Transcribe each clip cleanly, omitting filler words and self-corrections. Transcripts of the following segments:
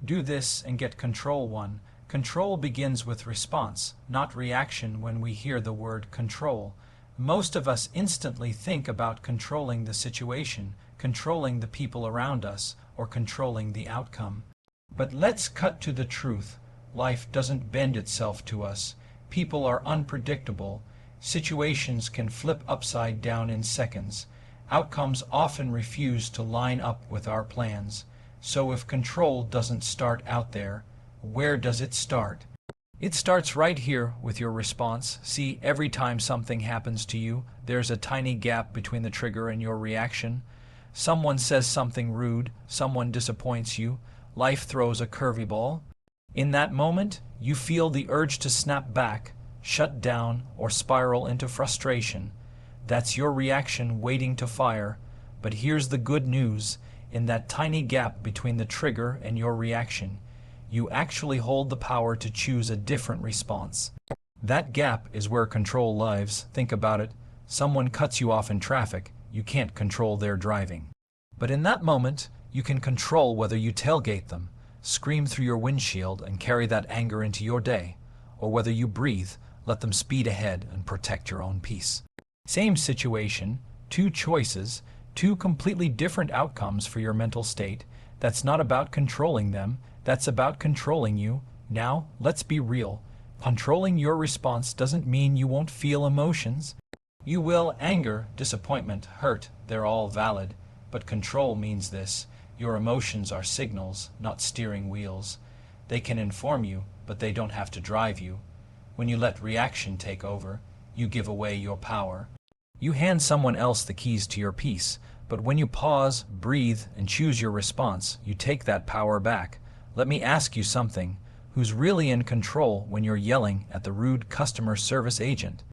Do this and get control. 1. Control begins with response, not reaction. When we hear the word control, most of us instantly think about controlling the situation, controlling the people around us, or controlling the outcome. But let's cut to the truth. Life doesn't bend itself to us. People are unpredictable. Situations can flip upside down in seconds. Outcomes often refuse to line up with our plans. So if control doesn't start out there, where does it start? It starts right here with your response. See, every time something happens to you, there's a tiny gap between the trigger and your reaction. Someone says something rude, someone disappoints you, life throws a curveball. In that moment, you feel the urge to snap back, shut down, or spiral into frustration. That's your reaction waiting to fire. But here's the good news. In that tiny gap between the trigger and your reaction, you actually hold the power to choose a different response. That gap is where control lives. Think about it. Someone cuts you off in traffic. You can't control their driving. But in that moment, you can control whether you tailgate them, scream through your windshield and carry that anger into your day, or whether you breathe, let them speed ahead and protect your own peace. Same situation, two choices, two completely different outcomes for your mental state. That's not about controlling them, that's about controlling you. Now, let's be real. Controlling your response doesn't mean you won't feel emotions. You will. Anger, disappointment, hurt, they're all valid. But control means this. Your emotions are signals, not steering wheels. They can inform you, but they don't have to drive you. When you let reaction take over, you give away your power. You hand someone else the keys to your peace, but when you pause, breathe, and choose your response, you take that power back. Let me ask you something. Who's really in control when you're yelling at the rude customer service agent?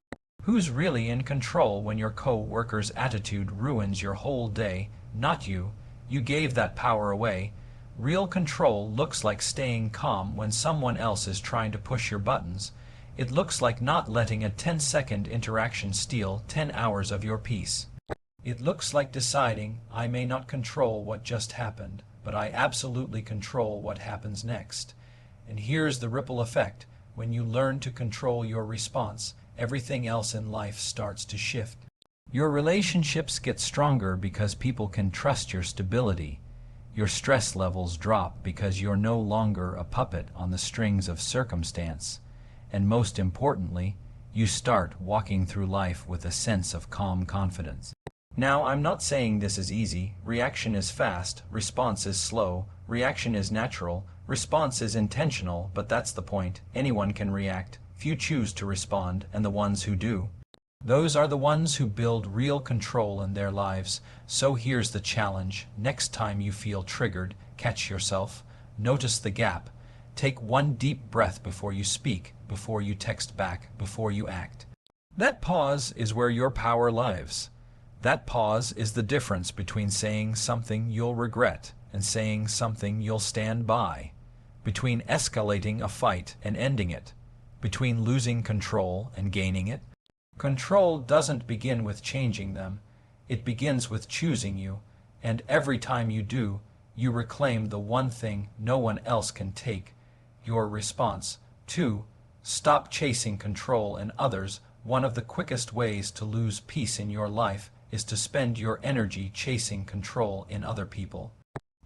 Who's really in control when your co-worker's attitude ruins your whole day? Not you. You gave that power away. Real control looks like staying calm when someone else is trying to push your buttons. It looks like not letting a 10-second interaction steal 10 hours of your peace. It looks like deciding, I may not control what just happened, but I absolutely control what happens next. And here's the ripple effect. When you learn to control your response, everything else in life starts to shift. Your relationships get stronger because people can trust your stability. Your stress levels drop because you're no longer a puppet on the strings of circumstance. And most importantly, you start walking through life with a sense of calm confidence. Now, I'm not saying this is easy. Reaction is fast, response is slow, reaction is natural, response is intentional, but that's the point. Anyone can react. Few choose to respond, and the ones who do, those are the ones who build real control in their lives. So here's the challenge. Next time you feel triggered, catch yourself. Notice the gap. Take one deep breath before you speak, before you text back, before you act. That pause is where your power lives. That pause is the difference between saying something you'll regret and saying something you'll stand by, between escalating a fight and ending it, between losing control and gaining it. Control doesn't begin with changing them. It begins with choosing you, and every time you do, you reclaim the one thing no one else can take, your response. 2. Stop chasing control in others. One of the quickest ways to lose peace in your life is to spend your energy chasing control in other people.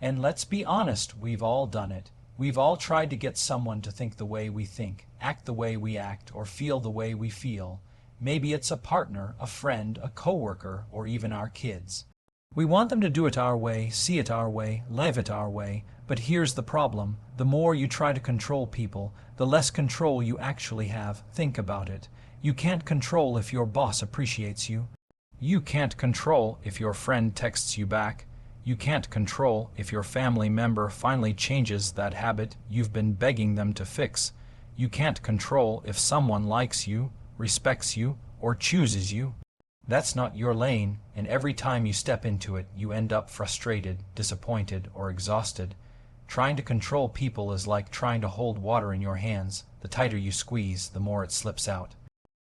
And let's be honest, we've all done it. We've all tried to get someone to think the way we think, act the way we act, or feel the way we feel. Maybe it's a partner, a friend, a coworker, or even our kids. We want them to do it our way, see it our way, live it our way. But here's the problem. The more you try to control people, the less control you actually have. Think about it. You can't control if your boss appreciates you. You can't control if your friend texts you back. You can't control if your family member finally changes that habit you've been begging them to fix. You can't control if someone likes you, respects you, or chooses you. That's not your lane, and every time you step into it, you end up frustrated, disappointed, or exhausted. Trying to control people is like trying to hold water in your hands. The tighter you squeeze, the more it slips out.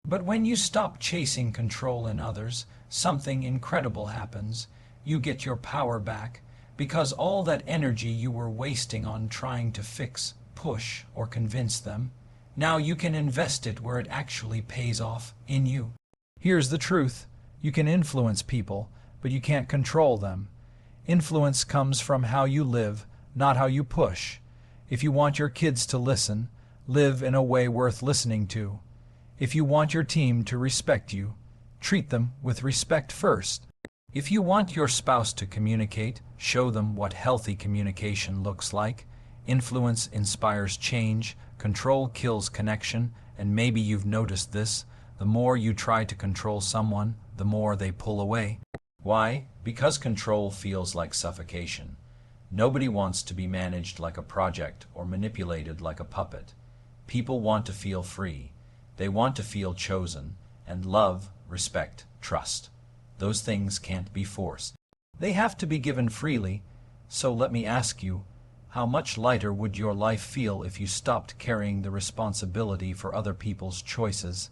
But when you stop chasing control in others, something incredible happens. You get your power back. because all that energy you were wasting on trying to fix, push, or convince them, now you can invest it where it actually pays off, in you. Here's the truth. You can influence people, but you can't control them. Influence comes from how you live, not how you push. If you want your kids to listen, live in a way worth listening to. If you want your team to respect you, treat them with respect first. If you want your spouse to communicate, show them what healthy communication looks like. Influence inspires change, control kills connection, and maybe you've noticed this. The more you try to control someone, the more they pull away. Why? Because control feels like suffocation. Nobody wants to be managed like a project or manipulated like a puppet. People want to feel free. They want to feel chosen, and love, respect, trust. Those things can't be forced. They have to be given freely. So let me ask you, how much lighter would your life feel if you stopped carrying the responsibility for other people's choices?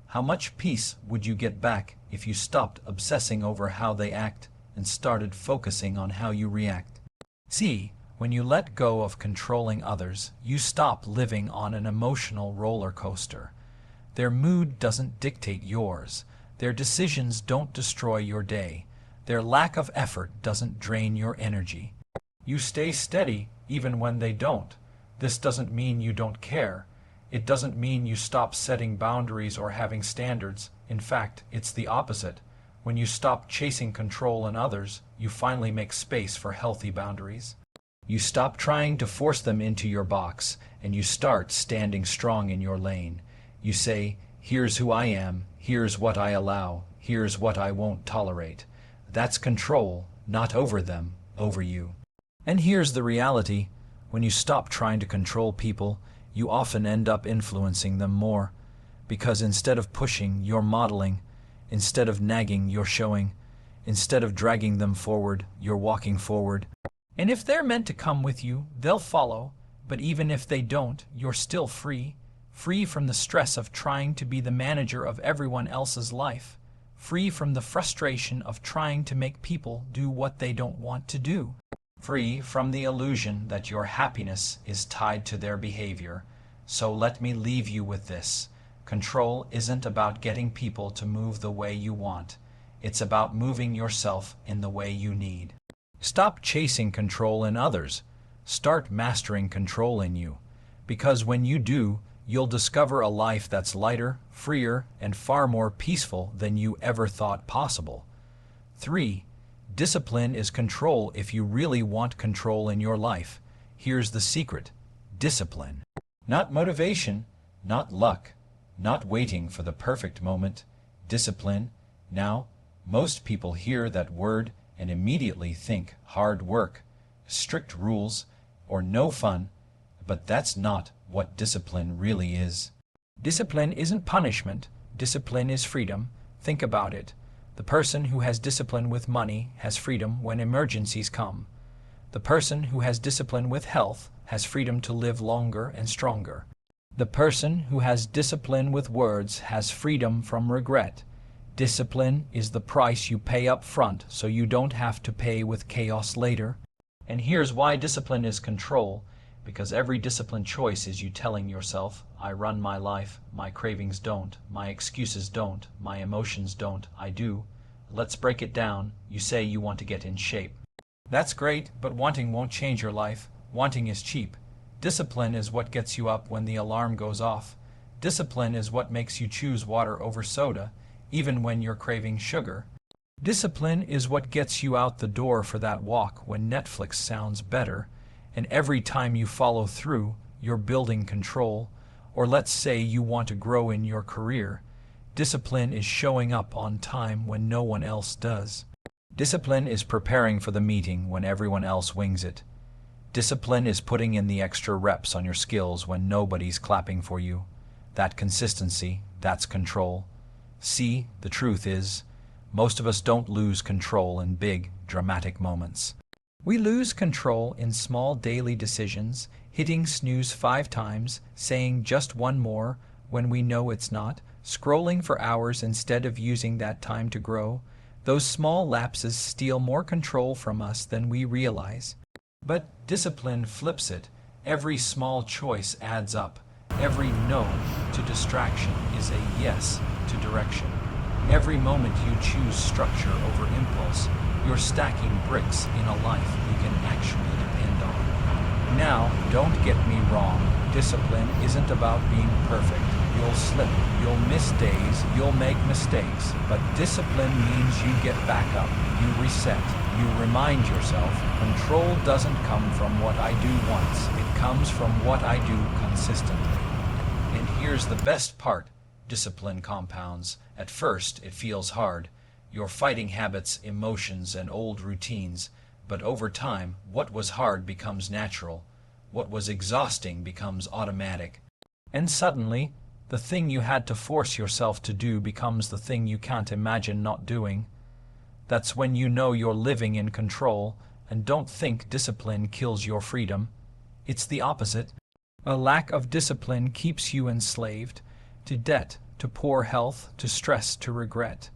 How much peace would you get back if you stopped obsessing over how they act and started focusing on how you react? See, when you let go of controlling others, you stop living on an emotional roller coaster. Their mood doesn't dictate yours. Their decisions don't destroy your day. Their lack of effort doesn't drain your energy. You stay steady even when they don't. This doesn't mean you don't care. It doesn't mean you stop setting boundaries or having standards. In fact, it's the opposite. When you stop chasing control in others, you finally make space for healthy boundaries. You stop trying to force them into your box, and you start standing strong in your lane. You say, here's who I am, here's what I allow, here's what I won't tolerate. That's control, not over them, over you. And here's the reality. When you stop trying to control people, you often end up influencing them more. Because instead of pushing, you're modeling. Instead of nagging, you're showing. Instead of dragging them forward, you're walking forward. And if they're meant to come with you, they'll follow. But even if they don't, you're still free. Free from the stress of trying to be the manager of everyone else's life. Free from the frustration of trying to make people do what they don't want to do. Free from the illusion that your happiness is tied to their behavior. So let me leave you with this. Control isn't about getting people to move the way you want. It's about moving yourself in the way you need. Stop chasing control in others. Start mastering control in you. Because when you do, you'll discover a life that's lighter, freer, and far more peaceful than you ever thought possible. 3. Discipline is control if you really want control in your life. Here's the secret. Discipline. Not motivation, not luck, not waiting for the perfect moment. Discipline. Now, most people hear that word and immediately think hard work, strict rules, or no fun, but that's not what discipline really is. Discipline isn't punishment. Discipline is freedom. Think about it. The person who has discipline with money has freedom when emergencies come. The person who has discipline with health has freedom to live longer and stronger. The person who has discipline with words has freedom from regret. Discipline is the price you pay up front so you don't have to pay with chaos later. And here's why discipline is control. Because every disciplined choice is you telling yourself, I run my life, my cravings don't, my excuses don't, my emotions don't, I do. Let's break it down. You say you want to get in shape. That's great, but wanting won't change your life. Wanting is cheap. Discipline is what gets you up when the alarm goes off. Discipline is what makes you choose water over soda, even when you're craving sugar. Discipline is what gets you out the door for that walk when Netflix sounds better. And every time you follow through, you're building control. Or let's say you want to grow in your career. Discipline is showing up on time when no one else does. Discipline is preparing for the meeting when everyone else wings it. Discipline is putting in the extra reps on your skills when nobody's clapping for you. That consistency, that's control. See, the truth is, most of us don't lose control in big, dramatic moments. We lose control in small daily decisions, hitting snooze 5 times, saying just one more when we know it's not, scrolling for hours instead of using that time to grow, Those small lapses steal more control from us than we realize. But discipline flips it. Every small choice adds up. Every no to distraction is a yes to direction. Every moment you choose structure over impulse, you're stacking bricks in a life you can actually depend on. Now, don't get me wrong. Discipline isn't about being perfect. You'll slip, you'll miss days, you'll make mistakes, but discipline means you get back up, you reset, you remind yourself, control doesn't come from what I do once, it comes from what I do consistently. And here's the best part, discipline compounds. At first, it feels hard. You're fighting habits, emotions, and old routines, but over time, what was hard becomes natural. What was exhausting becomes automatic. And suddenly, the thing you had to force yourself to do becomes the thing you can't imagine not doing. That's when you know you're living in control, and don't think discipline kills your freedom. It's the opposite. A lack of discipline keeps you enslaved to debt, to poor health, to stress, to regret.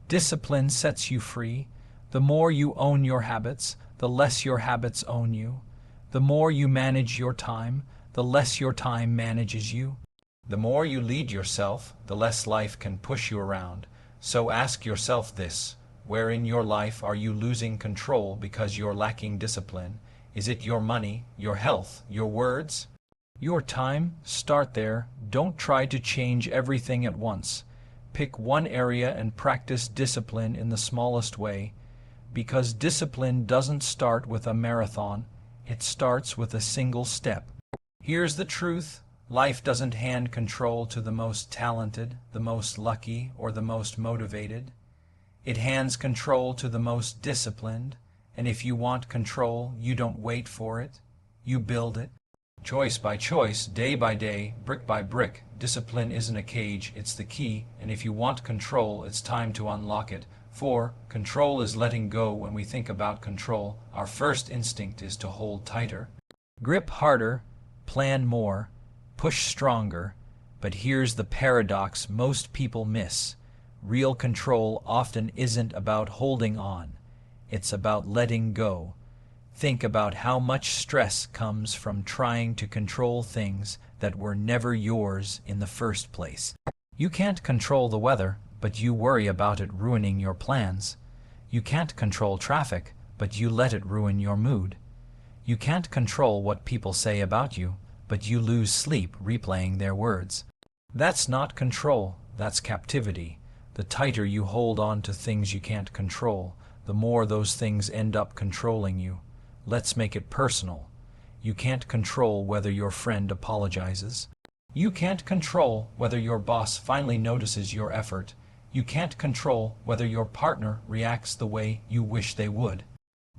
Discipline sets you free. The more you own your habits, the less your habits own you. The more you manage your time, the less your time manages you. The more you lead yourself, the less life can push you around. So ask yourself this: where in your life are you losing control because you're lacking discipline? Is it your money, your health, your words? Your time? Start there. Don't try to change everything at once. Pick one area and practice discipline in the smallest way. Because discipline doesn't start with a marathon, it starts with a single step. Here's the truth. Life doesn't hand control to the most talented, the most lucky, or the most motivated. It hands control to the most disciplined, and if you want control, you don't wait for it. You build it. Choice by choice, day by day, brick by brick. Discipline isn't a cage, it's the key, and if you want control, it's time to unlock it. For control is letting go. When we think about control, our first instinct is to hold tighter. Grip harder, plan more, push stronger, but here's the paradox most people miss. Real control often isn't about holding on. It's about letting go. Think about how much stress comes from trying to control things that were never yours in the first place. You can't control the weather, but you worry about it ruining your plans. You can't control traffic, but you let it ruin your mood. You can't control what people say about you, but you lose sleep replaying their words. That's not control, that's captivity. The tighter you hold on to things you can't control, the more those things end up controlling you. Let's make it personal. You can't control whether your friend apologizes. You can't control whether your boss finally notices your effort. You can't control whether your partner reacts the way you wish they would.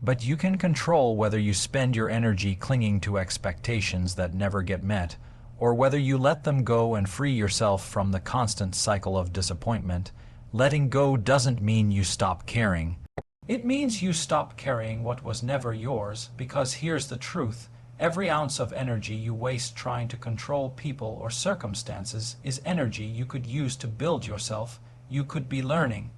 But you can control whether you spend your energy clinging to expectations that never get met, or whether you let them go and free yourself from the constant cycle of disappointment. Letting go doesn't mean you stop caring. It means you stop carrying what was never yours, because here's the truth. Every ounce of energy you waste trying to control people or circumstances is energy you could use to build yourself. You could be learning.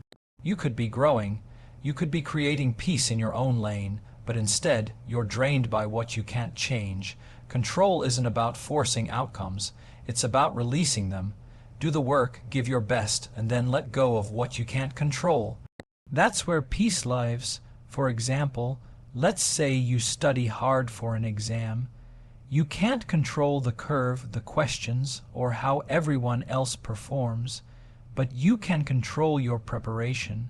You could be growing. You could be creating peace in your own lane, but instead you're drained by what you can't change. Control isn't about forcing outcomes. It's about releasing them. Do the work, give your best, and then let go of what you can't control. That's where peace lives. For example, let's say you study hard for an exam. You can't control the curve, the questions, or how everyone else performs, but you can control your preparation.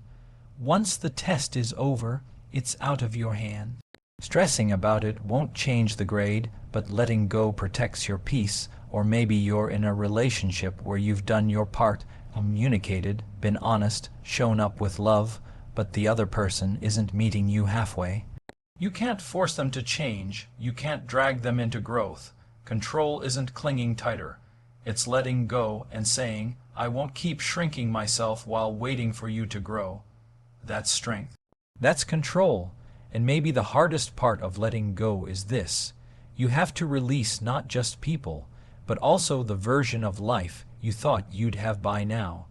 Once the test is over, it's out of your hand. Stressing about it won't change the grade, but letting go protects your peace. Or maybe you're in a relationship where you've done your part, communicated, been honest, shown up with love, but the other person isn't meeting you halfway. You can't force them to change. You can't drag them into growth. Control isn't clinging tighter. It's letting go and saying, I won't keep shrinking myself while waiting for you to grow. That's strength. That's control. And maybe the hardest part of letting go is this. You have to release not just people, but also the version of life you thought you'd have by now.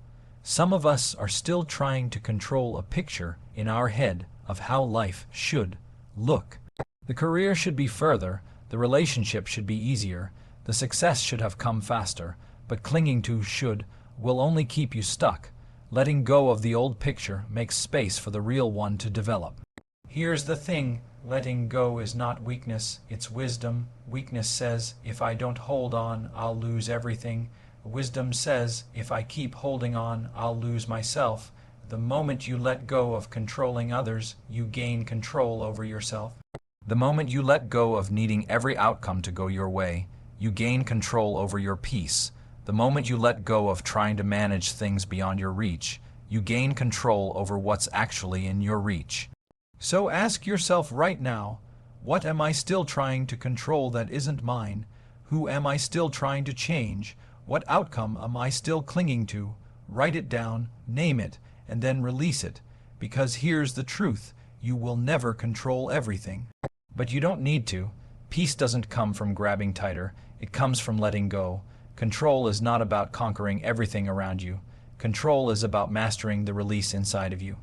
Some of us are still trying to control a picture in our head of how life should look. The career should be further, the relationship should be easier, the success should have come faster, but clinging to should will only keep you stuck. Letting go of the old picture makes space for the real one to develop. Here's the thing, letting go is not weakness, it's wisdom. Weakness says, if I don't hold on, I'll lose everything. Wisdom says, if I keep holding on, I'll lose myself. The moment you let go of controlling others, you gain control over yourself. The moment you let go of needing every outcome to go your way, you gain control over your peace. The moment you let go of trying to manage things beyond your reach, you gain control over what's actually in your reach. So ask yourself right now, what am I still trying to control that isn't mine? Who am I still trying to change? What outcome am I still clinging to? Write it down, name it, and then release it. Because here's the truth, you will never control everything. But you don't need to. Peace doesn't come from grabbing tighter, it comes from letting go. Control is not about conquering everything around you. Control is about mastering the release inside of you.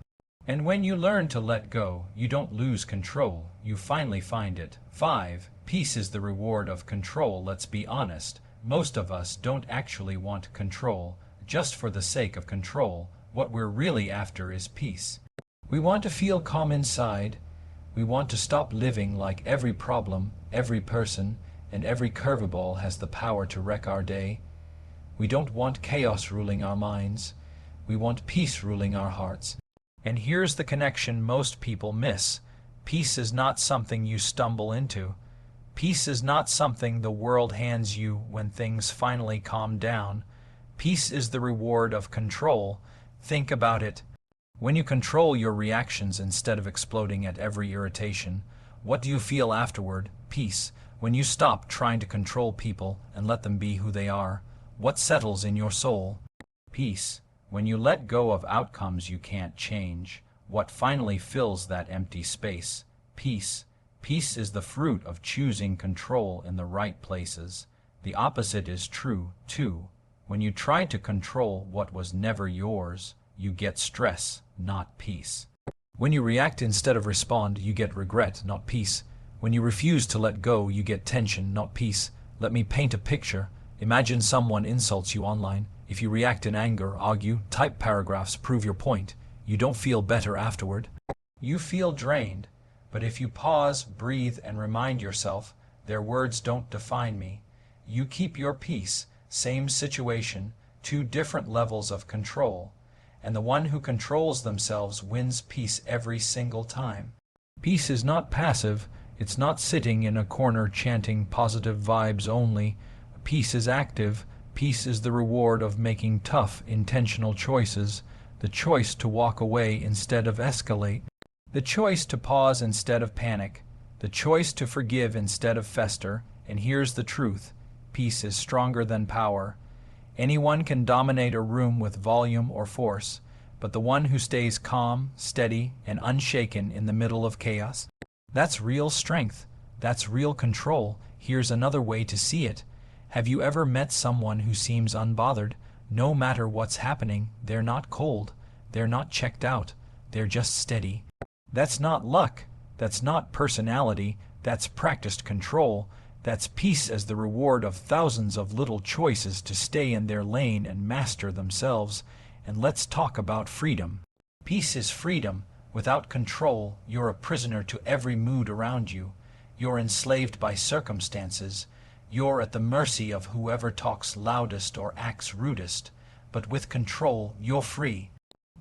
And when you learn to let go, you don't lose control, you finally find it. 5. Peace is the reward of control. Let's be honest. Most of us don't actually want control, just for the sake of control. What we're really after is peace. We want to feel calm inside. We want to stop living like every problem, every person, and every curveball has the power to wreck our day. We don't want chaos ruling our minds. We want peace ruling our hearts. And here's the connection most people miss. Peace is not something you stumble into. Peace is not something the world hands you when things finally calm down. Peace is the reward of control. Think about it. When you control your reactions instead of exploding at every irritation, what do you feel afterward? Peace. When you stop trying to control people and let them be who they are, what settles in your soul? Peace. When you let go of outcomes you can't change, what finally fills that empty space? Peace. Peace is the fruit of choosing control in the right places. The opposite is true, too. When you try to control what was never yours, you get stress, not peace. When you react instead of respond, you get regret, not peace. When you refuse to let go, you get tension, not peace. Let me paint a picture. Imagine someone insults you online. If you react in anger, argue, type paragraphs, prove your point, you don't feel better afterward. You feel drained. But if you pause, breathe, and remind yourself, their words don't define me, you keep your peace. Same situation, two different levels of control. And the one who controls themselves wins peace every single time. Peace is not passive. It's not sitting in a corner chanting positive vibes only. Peace is active. Peace is the reward of making tough, intentional choices. The choice to walk away instead of escalate. The choice to pause instead of panic. The choice to forgive instead of fester. And here's the truth. Peace is stronger than power. Anyone can dominate a room with volume or force, but the one who stays calm, steady, and unshaken in the middle of chaos, that's real strength. That's real control. Here's another way to see it. Have you ever met someone who seems unbothered? No matter what's happening, they're not cold. They're not checked out. They're just steady. That's not luck. That's not personality. That's practiced control. That's peace as the reward of thousands of little choices to stay in their lane and master themselves. And let's talk about freedom. Peace is freedom. Without control, you're a prisoner to every mood around you. You're enslaved by circumstances. You're at the mercy of whoever talks loudest or acts rudest. But with control, you're free.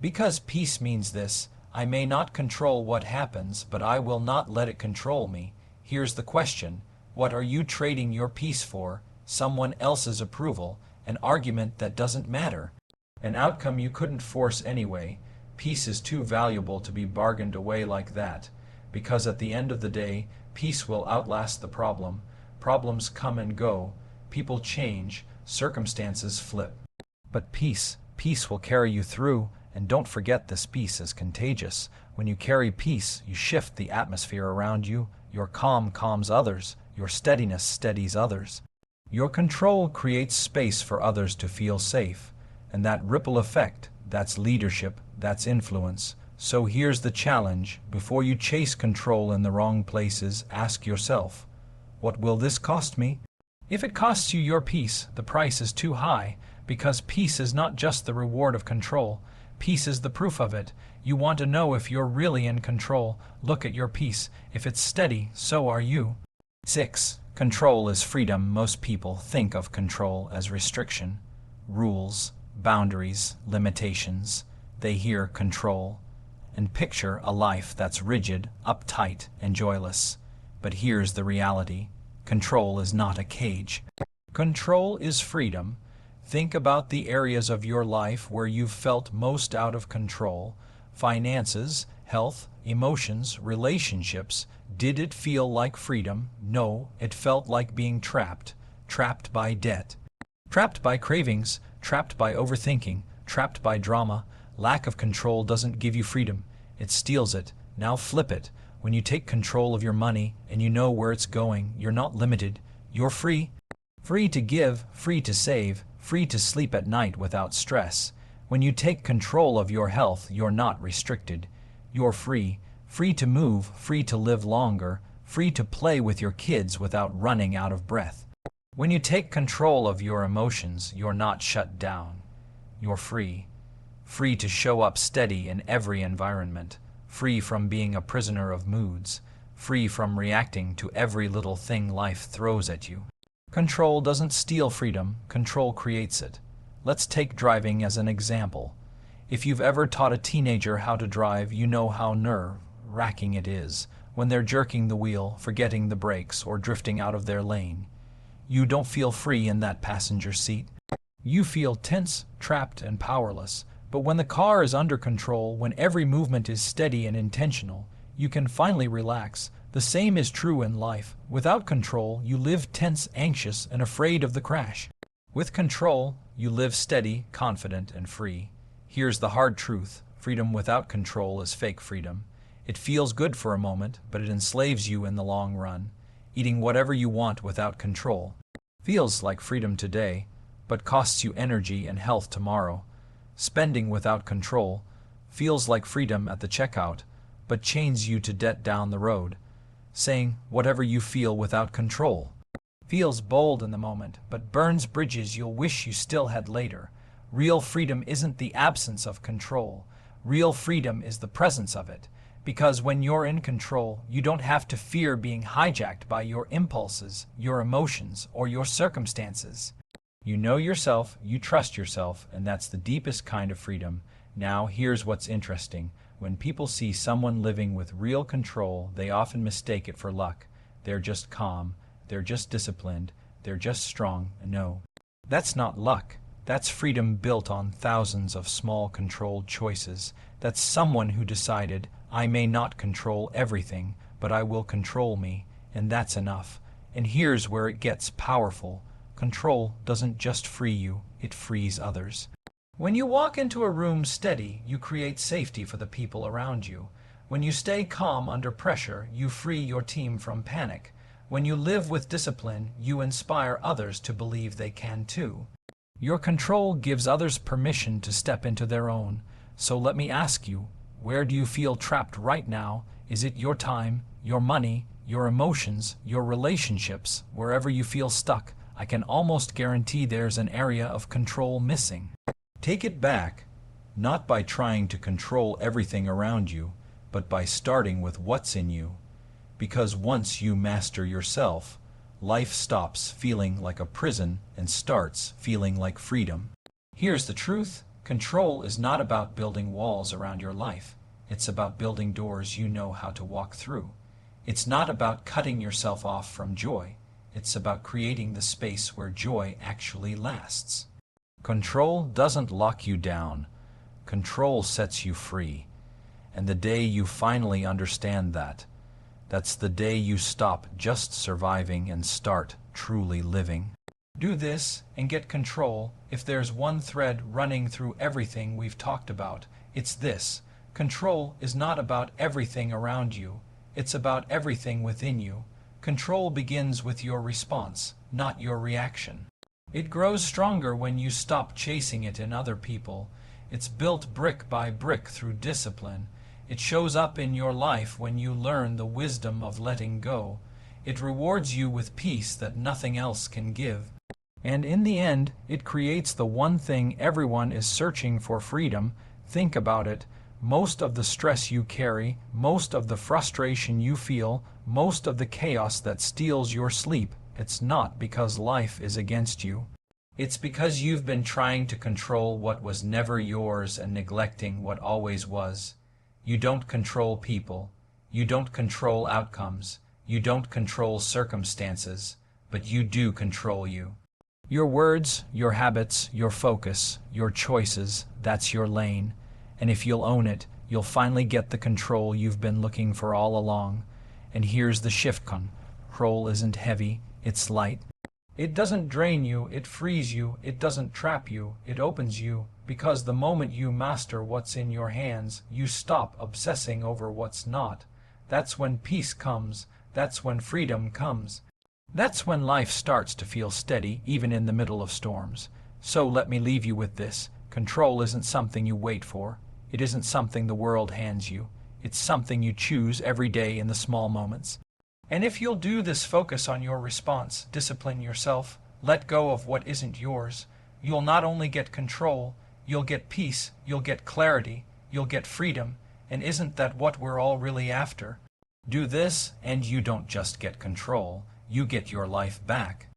Because peace means this, I may not control what happens, but I will not let it control me. Here's the question. What are you trading your peace for? Someone else's approval, an argument that doesn't matter, an outcome you couldn't force anyway. Peace is too valuable to be bargained away like that, because at the end of the day, peace will outlast the problem. Problems come and go, people change, circumstances flip. But peace will carry you through, and don't forget this peace is contagious. When you carry peace, you shift the atmosphere around you. Your calm calms others. Your steadiness steadies others. Your control creates space for others to feel safe, and that ripple effect, that's leadership, that's influence. So here's the challenge. Before you chase control in the wrong places, ask yourself, what will this cost me? If it costs you your peace, the price is too high, because peace is not just the reward of control. Peace is the proof of it. You want to know if you're really in control. Look at your peace. If it's steady, so are you. 6. Control is freedom. Most people think of control as restriction. Rules, boundaries, limitations. They hear control and picture a life that's rigid, uptight, and joyless. But here's the reality. Control is not a cage. Control is freedom. Think about the areas of your life where you've felt most out of control. Finances, health, emotions, relationships. Did it feel like freedom? No, it felt like being trapped. Trapped by debt. Trapped by cravings. Trapped by overthinking. Trapped by drama. Lack of control doesn't give you freedom. It steals it. Now flip it. When you take control of your money and you know where it's going, you're not limited. You're free. Free to give, free to save, free to sleep at night without stress. When you take control of your health, you're not restricted. You're free. Free to move, free to live longer, free to play with your kids without running out of breath. When you take control of your emotions, you're not shut down. You're free. Free to show up steady in every environment. Free from being a prisoner of moods, free from reacting to every little thing life throws at you. Control doesn't steal freedom, control creates it. Let's take driving as an example. If you've ever taught a teenager how to drive, you know how nerve-wracking it is when they're jerking the wheel, forgetting the brakes, or drifting out of their lane. You don't feel free in that passenger seat. You feel tense, trapped, and powerless. But when the car is under control, when every movement is steady and intentional, you can finally relax. The same is true in life. Without control, you live tense, anxious, and afraid of the crash. With control, you live steady, confident, and free. Here's the hard truth. Freedom without control is fake freedom. It feels good for a moment, but it enslaves you in the long run. Eating whatever you want without control feels like freedom today, but costs you energy and health tomorrow. Spending without control feels like freedom at the checkout, but chains you to debt down the road. Saying whatever you feel without control feels bold in the moment, but burns bridges you'll wish you still had later. Real freedom isn't the absence of control. Real freedom is the presence of it. Because when you're in control, you don't have to fear being hijacked by your impulses, your emotions, or your circumstances. You know yourself, you trust yourself, and that's the deepest kind of freedom. Now, here's what's interesting. When people see someone living with real control, they often mistake it for luck. They're just calm, they're just disciplined, they're just strong. No, that's not luck. That's freedom built on thousands of small controlled choices. That's someone who decided, I may not control everything, but I will control me, and that's enough. And here's where it gets powerful. Control doesn't just free you, it frees others. When you walk into a room steady, you create safety for the people around you. When you stay calm under pressure, you free your team from panic. When you live with discipline, you inspire others to believe they can too. Your control gives others permission to step into their own. So let me ask you, where do you feel trapped right now? Is it your time, your money, your emotions, your relationships? Wherever you feel stuck, I can almost guarantee there's an area of control missing. Take it back, not by trying to control everything around you, but by starting with what's in you. Because once you master yourself, life stops feeling like a prison and starts feeling like freedom. Here's the truth. Control is not about building walls around your life. It's about building doors you know how to walk through. It's not about cutting yourself off from joy. It's about creating the space where joy actually lasts. Control doesn't lock you down. Control sets you free. And the day you finally understand that, that's the day you stop just surviving and start truly living. Do this and get control. If there's one thread running through everything we've talked about, it's this. Control is not about everything around you. It's about everything within you. Control begins with your response, not your reaction. It grows stronger when you stop chasing it in other people. It's built brick by brick through discipline. It shows up in your life when you learn the wisdom of letting go. It rewards you with peace that nothing else can give. And in the end, it creates the one thing everyone is searching for: freedom. Think about it. Most of the stress you carry, most of the frustration you feel, most of the chaos that steals your sleep, it's not because life is against you. It's because you've been trying to control what was never yours and neglecting what always was. You don't control people. You don't control outcomes. You don't control circumstances. But you do control you. Your words, your habits, your focus, your choices, that's your lane. And if you'll own it, you'll finally get the control you've been looking for all along. And here's the shift: control isn't heavy, it's light. It doesn't drain you, it frees you. It doesn't trap you, it opens you. Because the moment you master what's in your hands, you stop obsessing over what's not. That's when peace comes. That's when freedom comes. That's when life starts to feel steady, even in the middle of storms. So let me leave you with this. Control isn't something you wait for. It isn't something the world hands you. It's something you choose every day in the small moments. And if you'll do this, focus on your response, discipline yourself, let go of what isn't yours, you'll not only get control, you'll get peace, you'll get clarity, you'll get freedom. And isn't that what we're all really after? Do this, and you don't just get control, you get your life back.